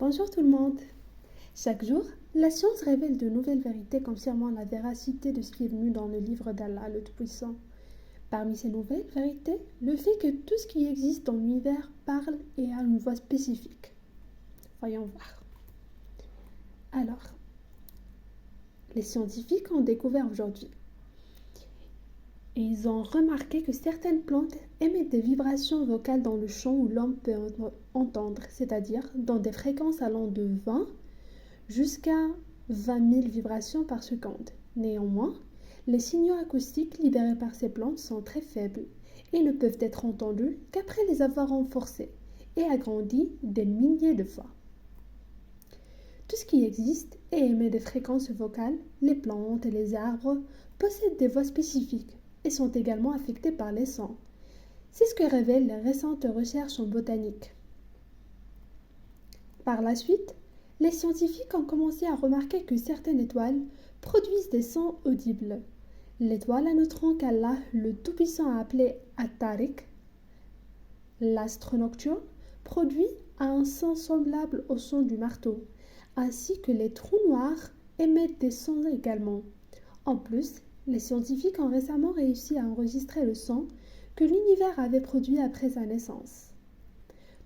Bonjour tout le monde. Chaque jour, la science révèle de nouvelles vérités confirmant la véracité de ce qui est venu dans le livre d'Allah le Tout-Puissant. Parmi ces nouvelles vérités, le fait que tout ce qui existe dans l'univers parle et a une voix spécifique. Voyons voir. Alors, les scientifiques ont découvert aujourd'hui. Et ils ont remarqué que certaines plantes émettent des vibrations vocales dans le champ où l'homme peut entendre, c'est-à-dire dans des fréquences allant de 20 jusqu'à 20 000 vibrations par seconde. Néanmoins, les signaux acoustiques libérés par ces plantes sont très faibles et ne peuvent être entendus qu'après les avoir renforcés et agrandis des milliers de fois. Tout ce qui existe et émet des fréquences vocales, les plantes et les arbres, possèdent des voix spécifiques et sont également affectés par les sons. C'est ce que révèlent les récentes recherches en botanique. Par la suite, les scientifiques ont commencé à remarquer que certaines étoiles produisent des sons audibles. L'étoile à neutrons qu'Allah le Tout-Puissant a appelée At-Tariq, l'astre nocturne, produit un son semblable au son du marteau, ainsi que les trous noirs émettent des sons également. En plus, les scientifiques ont récemment réussi à enregistrer le son que l'univers avait produit après sa naissance.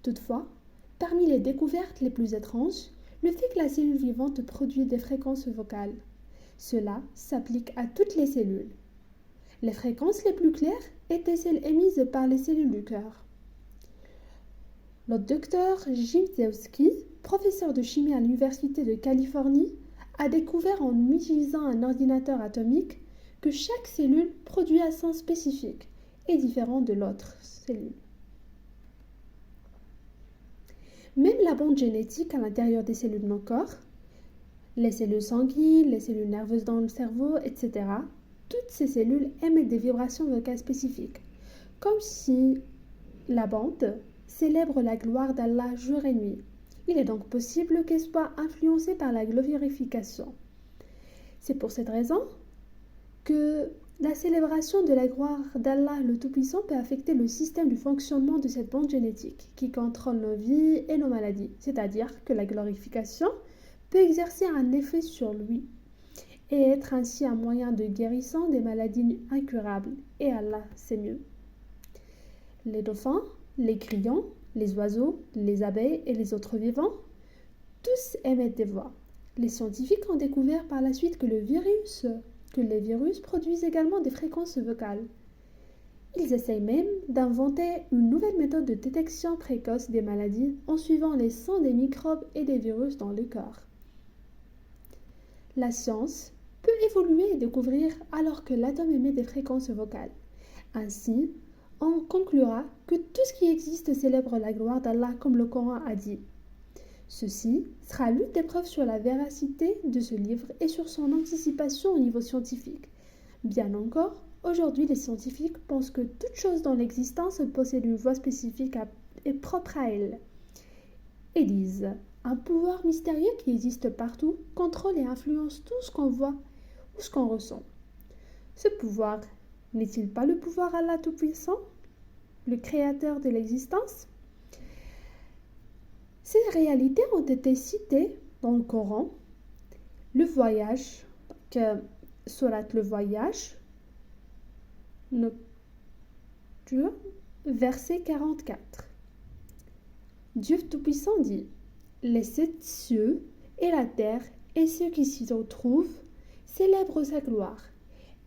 Toutefois, parmi les découvertes les plus étranges, le fait que la cellule vivante produit des fréquences vocales. Cela s'applique à toutes les cellules. Les fréquences les plus claires étaient celles émises par les cellules du cœur. Le docteur Jim Zewski, professeur de chimie à l'Université de Californie, a découvert en utilisant un ordinateur atomique que chaque cellule produit un son spécifique et différent de l'autre cellule. Même la bande génétique à l'intérieur des cellules de nos corps, les cellules sanguines, les cellules nerveuses dans le cerveau, etc., toutes ces cellules émettent des vibrations vocales spécifiques, comme si la bande célèbre la gloire d'Allah jour et nuit. Il est donc possible qu'elle soit influencée par la glorification. C'est pour cette raison que la célébration de la gloire d'Allah le Tout-Puissant peut affecter le système du fonctionnement de cette bande génétique qui contrôle nos vies et nos maladies. C'est-à-dire que la glorification peut exercer un effet sur lui et être ainsi un moyen de guérison des maladies incurables. Et Allah, c'est mieux. Les dauphins, les grillons, les oiseaux, les abeilles et les autres vivants, tous émettent des voix. Les scientifiques ont découvert par la suite que les virus produisent également des fréquences vocales. Ils essayent même d'inventer une nouvelle méthode de détection précoce des maladies en suivant les sons des microbes et des virus dans le corps. La science peut évoluer et découvrir alors que l'atome émet des fréquences vocales. Ainsi, on conclura que tout ce qui existe célèbre la gloire d'Allah comme le Coran a dit. Ceci sera l'une des preuves sur la véracité de ce livre et sur son anticipation au niveau scientifique. Bien encore, aujourd'hui les scientifiques pensent que toute chose dans l'existence possède une voix spécifique et propre à elle. Et disent, un pouvoir mystérieux qui existe partout contrôle et influence tout ce qu'on voit ou ce qu'on ressent. Ce pouvoir n'est-il pas le pouvoir Allah Tout-Puissant, le créateur de l'existence ? Ces réalités ont été citées dans le Coran. Le voyage, Surat le voyage, nocturne, verset 44. Dieu Tout-Puissant dit, les 7 cieux et la terre et ceux qui s'y trouvent célèbrent sa gloire,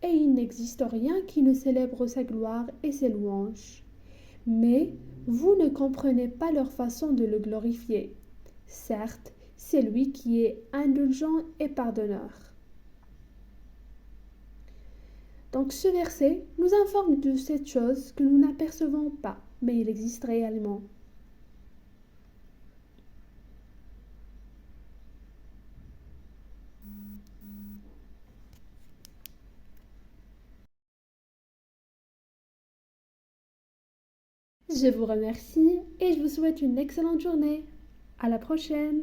et il n'existe rien qui ne célèbre sa gloire et ses louanges. Mais vous ne comprenez pas leur façon de le glorifier. Certes, c'est lui qui est indulgent et pardonneur. Donc ce verset nous informe de cette chose que nous n'apercevons pas, mais il existe réellement. Je vous remercie et je vous souhaite une excellente journée. À la prochaine!